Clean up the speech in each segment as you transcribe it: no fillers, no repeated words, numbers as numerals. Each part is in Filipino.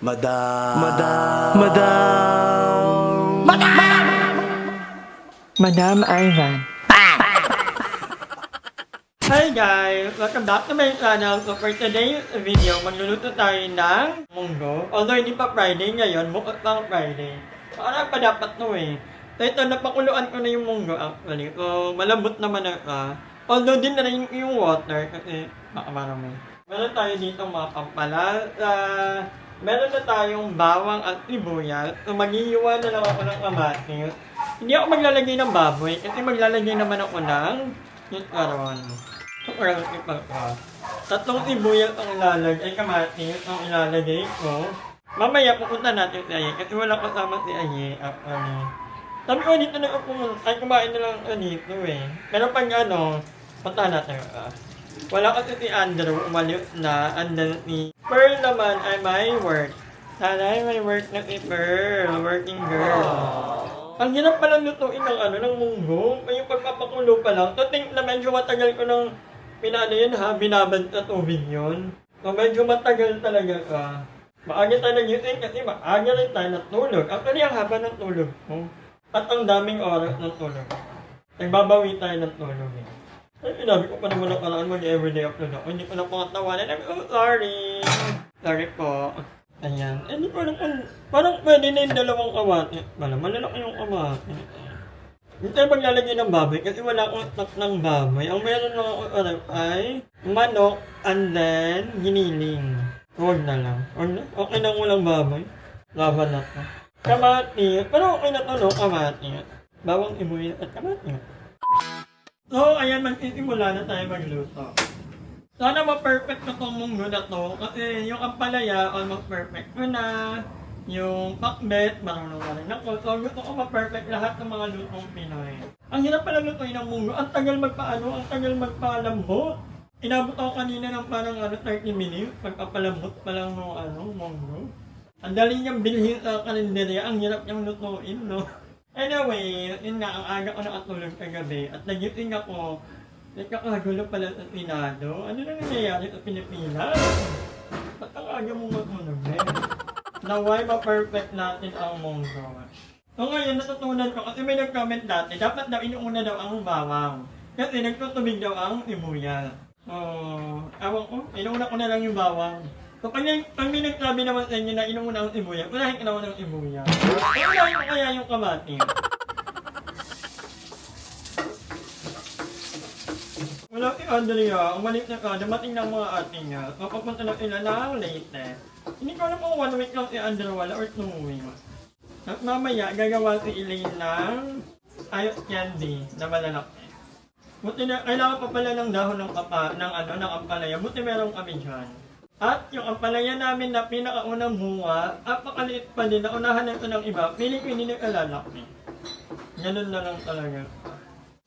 Madam. Madam Ivan. Hi guys! Welcome back to my channel. So for today's video, magluluto tayo ng munggo. Although hindi pa Friday ngayon, mukhang Friday. Parang pa dapat to eh. So ito, napakuluan ko na yung munggo actually. So malambot naman na although din na rin yung water kasi baka marami. Meron tayo dito mga pampalasa. Meron na tayong bawang at sibuyas. So maghihiwa na lang ako ng kamatis. Hindi ako maglalagay ng baboy kasi maglalagay naman ako ng karon. Or tatlong sibuyas ang ilalagay, kamatis ang ilalagay ko. Mamaya pupunta natin si Aye kasi wala kasama si Aye actually. Sabi ko dito na ako kumain na lang dito eh. Pero pag punta natin wala kasi si Andrew, umalis na. And then si Pearl naman ay may work. Sana ay may work na si Pearl, working girl. Ang hirap pala lutuin ng munggo. Yung pagpapakulo pa lang. So think na medyo matagal ko nang binabad sa tubig yun. So medyo matagal talaga ka. Maaga tayo nag-using kasi maaga rin tayo natulog. Actually, ang haba ng tulog ko. At ang daming oras ng tulog. Nagbabawi tayo ng tulog eh. Ay, sinabi ko pa naman ang kalaan mag-everyday upload ako. Hindi ko na pangatawanan. I'm sorry. Sorry po. Ayan. Hindi ko alam kung parang pwede na yung dalawang kawati. Malalaki yung kawati. Hindi tayo maglalagay ng baboy kasi wala akong stock ng baboy. Ang meron lang ako ay manok and then giniling. Huwag na lang. Okay lang walang baboy. Laban na to. Kamati. Pero okay na to no, kamati. Bawang sibuyas at kamati. So, ayan, magsisimula na tayo magluto. Sana ma-perfect na itong munggo na to kasi yung ampalaya almost perfect ko na. Yung pakbet, marunong na rin ako. So, gusto ko ma-perfect lahat ng mga lutong Pinoy. Ang hirap pala lutuin ng munggo. Ang tagal ang tagal magpalambot. Inabot ako kanina ng parang 30 minutes. Pagpapalambot pa lang ng munggo. Ang dali niyang bilhin sa kalendarya. Ang hirap niyang lutuin, no? Anyway, yun nga, ang aga ko nakatulog kagabi. At nagising ako. Nagkakagulo pala sa Senado. Ano na nangyayari sa Pilipinas? Ba't ang aga mo matulog eh? Naway ma-perfect natin ang munggo. So ngayon, natutunan ko kasi may nag-comment dati, dapat daw inuuna daw ang bawang. Kasi nagtutubig daw ang sibuyas. Ewan ko, inuuna ko na lang yung bawang. So pag may nagsabi naman sa inyo na inuuna ang sibuyas, unahin ka naman ang sibuyas. Unahin ko kaya yung kamatis. Wala si Andrea, umalis na ka, dumating na ang mga ate niya. So papunta na sila ng latest. Hindi ko alam kung 1 week lang si Andrea wala or 2 weeks. At mamaya, gagawa si Elaine ng ayos candy na malalaki. Buti na, kailangan pa pala ng dahon ng ampalaya. Buti meron kami dyan. At yung ampalaya namin na pinakaunang bunga, apakaliit pa din, naunahan na ito ng iba, feeling ko hindi nagkalalaki. Ganun na lang talaga.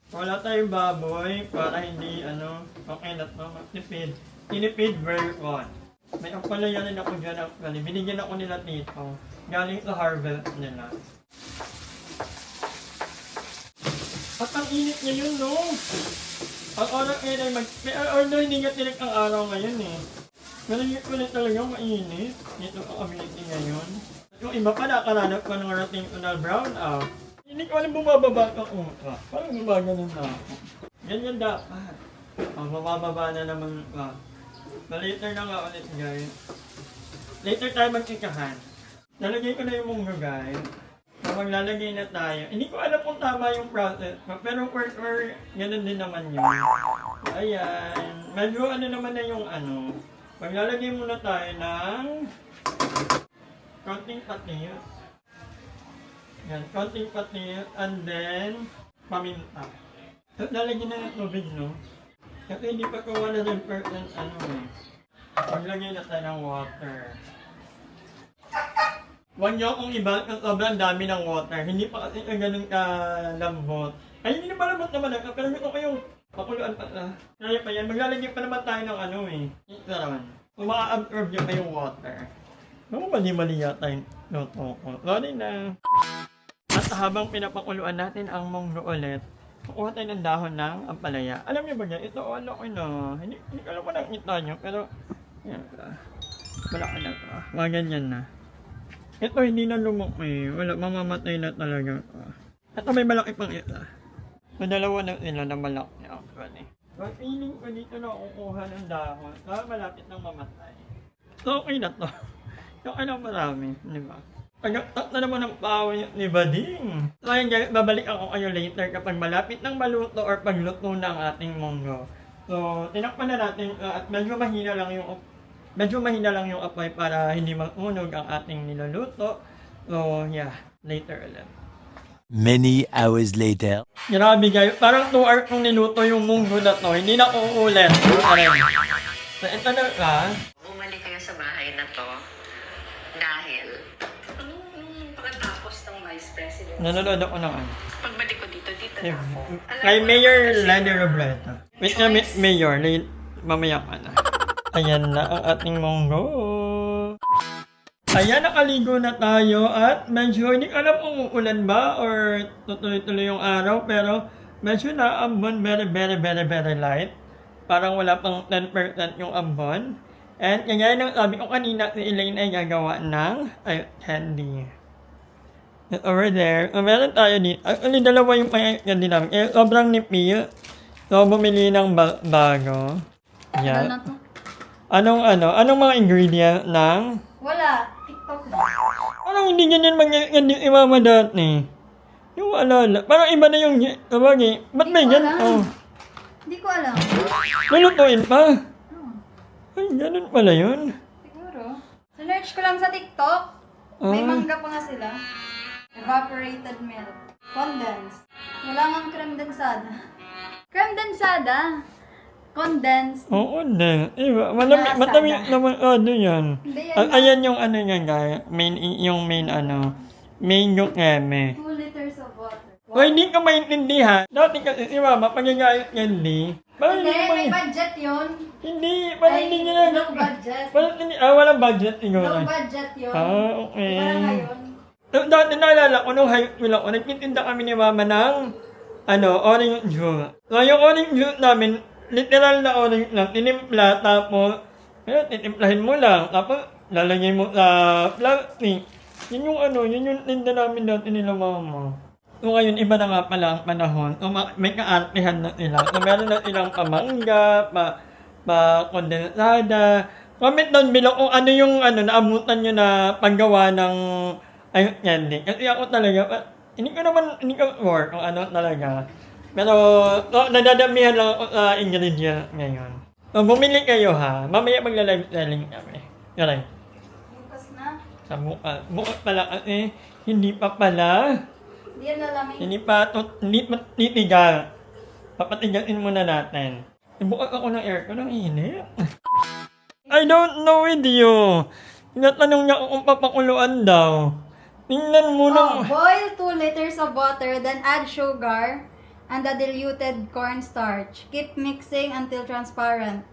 Wala tayong baboy para hindi okay na ito, tipid. Tinipid version. May ampalaya rin ako dyan actually. Binigyan ako nila dito. Galing sa harvest nila. At ang init niya yun, no? Ang araw ngayon ay hindi nga tinik ang araw ngayon eh. Ngayon ulit talaga mainit. Dito ang ability ngayon. Yung iba pa nakaranas pa ng rating na brown out. Hindi ko alam bumababa ka uka. Parang gumaganon na ako. Ganyan dapat. Mabababa na naman ka. Later na nga ulit guys. Later tayo magkikahan. Nalagay ko na yung munggo guys. So maglalagay na tayo. Hindi ko alam kung tama yung process. Pero or ganun din naman yun. Ayan. Medyo naman na yung Maglalagay muna tayo ng konting patis. Yan, konting patis. And then paminta. So lalagyan na ng tubig, no? Kasi hindi pa ko 100% Maglagay na tayo ng water. Huwag niyo akong iba kasi sobrang dami ng water. Hindi pa kasi ganun kalambot. Ay, hindi na malambot naman pero gusto ko yung pakuluan pa Kaya pa yan. Maglalagay pa naman tayo ng ito naman. Kung maka-absorb niyo pa yung water. Mali yata yung luto ko. Sorry na. At habang pinapakuluan natin ang munggo ulit, kukuha tayo ng dahon ng ampalaya. Alam niyo ba yan? Ito hindi ko alam kung nakita niyo, pero yan, wala ka na. Mga ganyan na. Ito hindi na lumaki. Wala, mamamatay na talaga. Ito may malaki pang isa. Madalawa na sila na malaki actually. But feeling ko dito na kukuha ng dahon. Malapit nang mamatay. So okay na to. Okay lang marami, di ba? Pagkaktak na naman ang pao ni Bading. So ayun guys, babalik ako kayo later kapag malapit ng maluto or pagluto ng ating munggo. So tinakpan na natin at medyo mahina lang yung apoy para hindi mag-unog ang ating niluluto. So yeah, later ulit. Many hours later. Grabe guys, parang 2 hours kong niluto yung munggo na to. Hindi na uulit. So ito na Bumalik kayo sa bahay na to dahil nung pagkatapos ng Vice President, nanonood ako ng ano. pagbalik ko dito na ako. Kay Mayor Lenny Robredo. Wait na, Mayor. Mamaya ka na. Ayan na ang ating munggo. Ayan, nakaligo na tayo at medyo hindi ko alam kung uulan ba or tutuloy-tuloy yung araw pero medyo naambon very light. Parang wala pang 10% yung ambon. And kaya nang sabi ko kanina si Elaine ay gagawa ng candy. And over there, meron tayo dito. Actually, dalawa yung candy namin. Sobrang nipil. So, bumili ng bago. Yeah. Ano na to? Anong mga ingredient ng... Wala. TikTok na. Parang hindi ganyan mag-candy si Mama dati. Yung alala. Parang iba na yung... Kabagi. Ba't may Hindi ko ganyan? alam. Oh. Hindi ko alam. Lulutuin pa. Oh, Ay, ganun pala yun. siguro. Sinerch ko lang sa TikTok. May Ah. mangga pa nga sila. Evaporated milk. Condensed. Wala nga creme densada. Creme densada. Condensed. Oo, din. Iba. Nasa Matamis na. naman. Yan. Hindi yan. Ayan yung guys. Yung main yung eme. 2 liters of water. Kung hindi ka maintindihan, dati kasi si Mama, pagigayot candy, parang Hindi, hindi may budget yun. Hindi, parang Ay, hindi nyo na. low budget. Parang hindi, walang budget siguro. Low budget yun. Okay. Iba na ngayon. Dati naalala ko, nung high school ako, nagtitinda kami ni Mama ng, orange juice. So, yung orange juice namin, literal na orange lang, tinimpla, tapos, titimplahin mo lang, tapos, lalagay mo sa plastic. Yun yung tinda namin dati nila Mama. So ngayon, iba na nga pala ang panahon. So, may kaartihan na sila. So meron na silang pamangga, kondensada. Comment down below kung ano yung naabutan nyo na paggawa ng candy. Kasi ako talaga, hindi ko sure kung ano talaga. Pero, nadadamihan lang ako sa ingredient ngayon. So, bumili kayo ha. Mamaya magla-live selling kami. Garay. Bukas na. Sa bukas. Bukas pala kasi, hindi pa pala. Hindi yan lalamig. Hindi titigal. Papatigasin muna natin. Bukas ako ng aircon, ang init. I don't know with you. Tinatanong niya kung papakuluan daw. Tingnan mo Oh, nang... boil 2 liters of water, then add sugar and the diluted cornstarch. Keep mixing until transparent.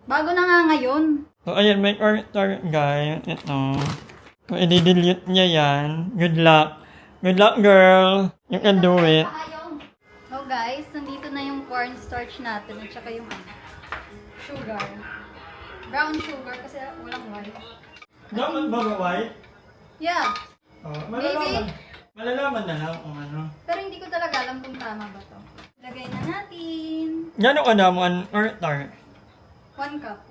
Bago na nga ngayon. So, ayan, may cornstarch, guys. Ito. So, i-dilute niya yan. Good luck. Good luck, girl. You can do it. So guys, nandito na yung cornstarch natin at saka yung sugar. Brown sugar kasi walang white. Dapat ba white? Yeah. Oh, Maybe. Malalaman na lang kung ano. Pero hindi ko talaga alam kung tama ba to. Lagay na natin. Gano'n ka naman cornstarch? 1 cup.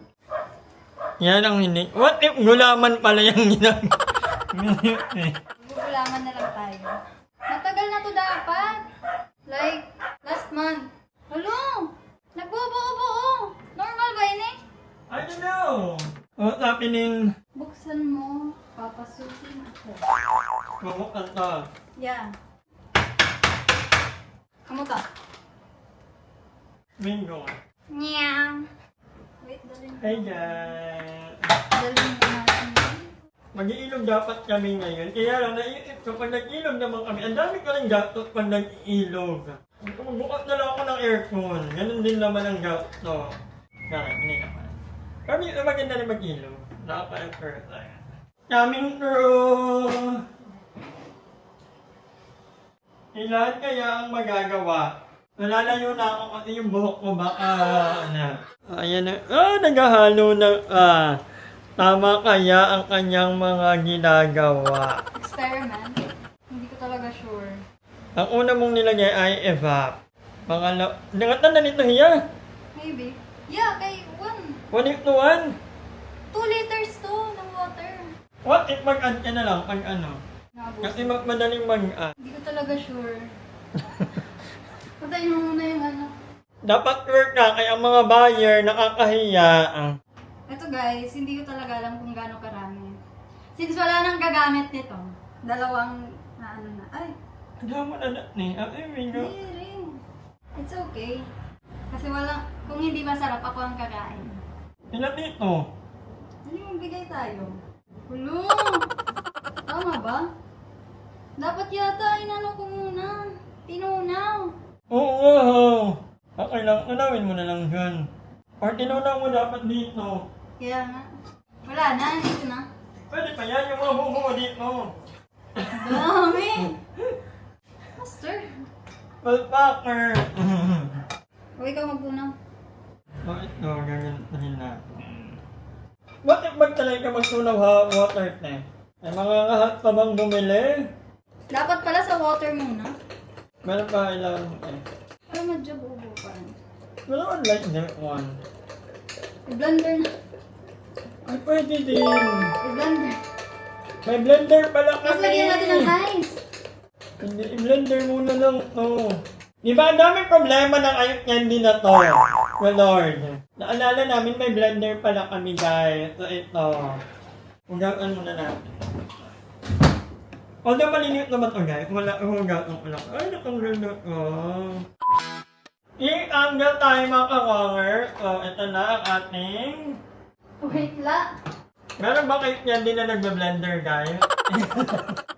Yan ang hindi. What if gulaman pala yung ginagawa? Gugulaman na lang tayo. Matagal na to dapat. Like, last month. Hello! Nagbubuo-buo! Normal ba yun eh? I don't know. What's happening? Buksan mo, papasukin ako. Bubuksan ka. Yeah. Kamuta? Bingo. Nyang. Wait, dalhin. Hey guys. Dalhin mo natin. Mag-iilog dapat kami ngayon. Kaya lang naisip ko, pag nag-ilog naman kami, ang dami ko rin gastos pag nag-ilog. Magbukas na lang ako ng aircon. Ganun din naman ang gastos. Kaya, hindi naman. Pero maganda rin mag-ilog. Nakaka-effort tayo. Coming through! Ilan kaya ang magagawa? Nalalayo na ako kasi yung buhok ko baka, Ayan na. Naghahalo na, Tama kaya ang kanyang mga ginagawa? Experiment? Hindi ko talaga sure. Ang una mong nilagay ay evap. Nangatan na nito hiya. Maybe. Yeah, kay 1. 1 to 1. 2 liters to ng water. What if mag-add ka na lang pag ano? Nakabos. Kasi madaling mag-add. Hindi ko talaga sure. Patayin mo muna yung ano. Dapat work ka kaya ang mga buyer nakakahiya. Ito guys, hindi ko talaga alam kung gaano karami. Since wala nang gagamit nito, dalawang na ano na. Ay, Ang damo na ni. Ay, mingo. hindi rin. It's okay. Kasi wala, kung hindi masarap, ako ang kakain. Ilan dito? Hindi mo bigay tayo. Hulo! Tama ba? Dapat yata inano ko muna. Tinunaw. Oo. Okay lang. Unawin mo na lang dyan. Or tinunaw mo dapat dito. Kaya nga. Wala na, dito na. Pwede pa yan yung mga buho dito. Dami! Master. Palpaker. O ikaw magtunaw. Bakit no? Gagantahin natin. What if magtalay ka magtunaw ha water te? Ay mga kahat pa bang bumili? Dapat pala sa water muna. Meron pa ilan eh. Pero medyo bubo pa rin. Meron like that one. I-blender na. Ay pwede din. I-blender. May blender pala Tapos kami. lagyan natin ng ice. Hindi, i-blender muna lang to. Di ba ang daming problema ng ayot candy na to? My Lord. Naalala namin may blender pala kami guys. So ito. Hugakan muna natin. Although maliniit naman to guys. Wala hugakan ko lang. Ay, natanggal na to. I-angle tayo mga kawanger. So ito na ang ating... Wait la. Meron ba kayo candy na nagbe-blender guys?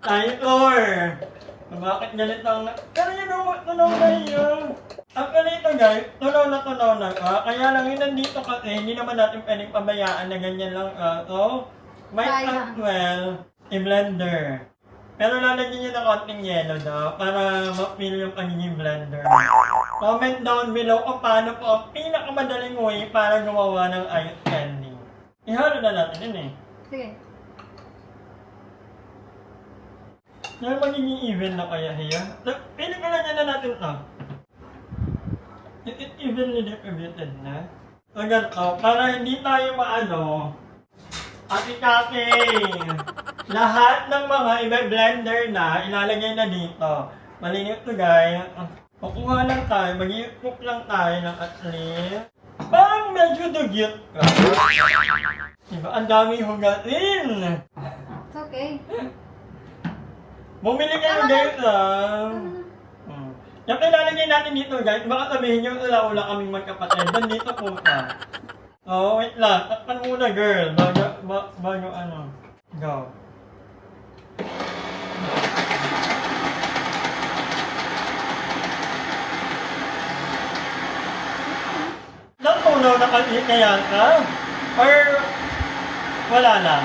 Tayo floor. Bakit ganito ang... Pero yun ang tunaw na yun. Ang ganito guys, tunaw na ka. Kaya lang yun nandito kasi, hindi naman natin pwedeng pabayaan na ganyan lang ka. So, might as well, i-blender. Pero lalagyan nyo ng konting yelo daw para ma-feel yung pagiging blender. Comment down below kung paano po ang pinakamadaling way para gumawa ng ice candy. Ihalo na natin yun eh. Sige. Yung magiging even na kaya hiya. Pili ko lang na natin to. It evenly distributed na. So ganito, para hindi tayo maano, ati-kake. Lahat ng mga i-blender na, ilalagay na dito. Malinis to guys. Kukuha lang tayo, mag-i-cook lang tayo ng at least. Parang medyo dugyot ka. Diba? Ang dami hugatin. It's okay. Bumili kayo guys Yung ilalagay natin dito guys, baka sabihin nyo ula-ula kaming magkapatid. Nandito po ka. Oh, wait lang. Takpan muna girl. Bago ano. Go. Natunaw na kaya ka? Or wala lang?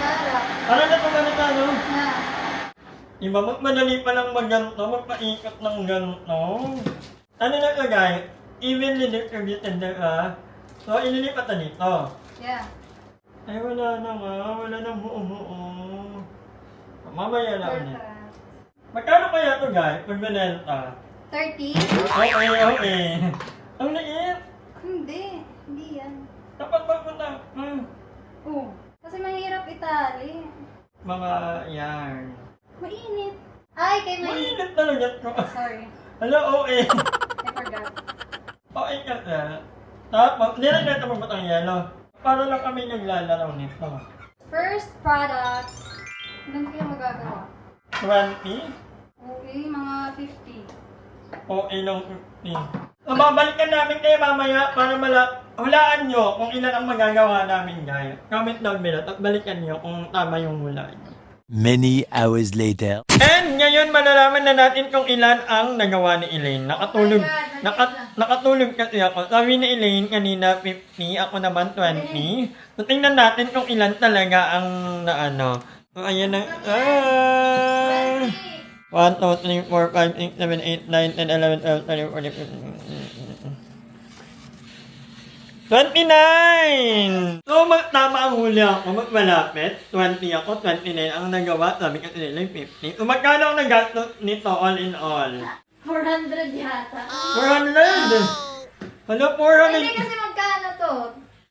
Sarap. Parang natunaw na ka, no? Na. Diba, madali pa lang mag-ganto, magpaikot ng ganto. Ano na ka guys? Evenly distributed na ka. So, ililipat na dito. Yeah. Ay, wala na nga. Wala na buo-buo. Mamaya na ulit. Perfect. Magkano kaya to guys? Pag binenta? 30? Okay. Ang liit. Hindi. Hindi yan. Dapat magpunta. Oo. Kasi mahirap itali. Mga yarn. Mainit. Ay, kay mainit. Mainit talaga ko. Sorry. Hello, OA. I forgot. OA ka na. Tapos, nilagay mo ba itong yellow? Para lang kami naglalaro nito. First product. Ilan kaya magagawa? 20? Okay, mga 50. OA ng 50. Mababalikan namin kayo mamaya para hulaan nyo kung ilan ang magagawa namin guys. Comment down below at balikan nyo kung tama yung hulaan nyo. Many hours later. And ngayon malalaman na natin kung ilan ang nagawa ni Elaine. Nakatulog. Nakatulog kasi ako. Sabi ni Elaine kanina 50, ako naman 20. So tingnan natin kung ilan talaga ang naano. So ayan na. 1, 2, 3, 4, 5, 6, 7, 8, 9, 10, 11, 12, 13, 14, 15. 29! So, tama ang huli ako. Malapit. 20 ako, 29 ang nagawa. Sabi ka nila 50. So, magkano ang nagastos nito all in all? 400 yata. 400! Ano, Hindi 400? kasi magkano to?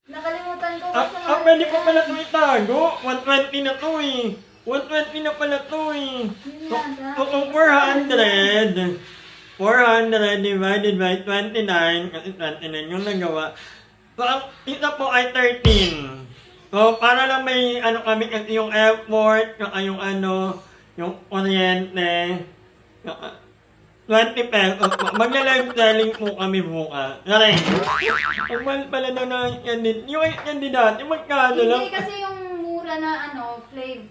Nakalimutan ko kasi Pwede pa pala ito itago. 120 na to eh. 120 na pala to eh. Yun yata. So, kung 400 divided by 29, kasi 29 yung nagawa. So, ang isa po ay 13. So, para lang may ano kami, yung effort, yung ano, yung kuryente, yung 20 pesos. Magla-live selling po kami bukas. Galing. Ang mahal pala daw na yung kandidat, yung magkano lang. Hindi kasi yung mura na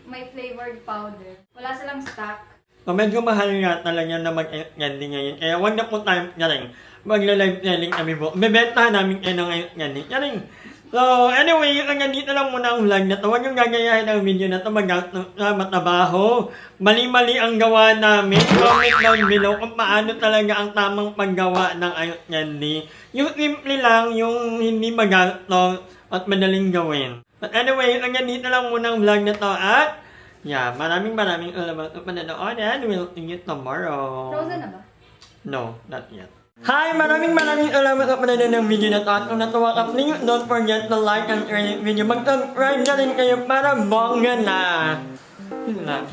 may flavored powder. Wala silang stock. So, medyo mahal nga talaga na mag-candy ngayon. Kaya wag na po tayo, galing. Magla-live selling kami po. Bebentahan namin kayo ng candy. Galing. So, anyway, hanggang dito lang muna ang vlog na to. Huwag yung gagayahin ang video na to. Matabaho. Mali-mali ang gawa namin. Comment down below kung paano talaga ang tamang paggawa ng candy. Yung simple lang, yung hindi magastos at madaling gawin. But anyway, hanggang dito lang muna ang vlog na to. At, yeah, maraming salamat sa panonood and we'll see you tomorrow. Frozen na ba? No, not yet. Hi! Maraming salamat sa panonood ng video na to. At kung natuwa ka, please don't forget to like and share the video. Mag-subscribe na rin kayo para bongga na. Yun lang.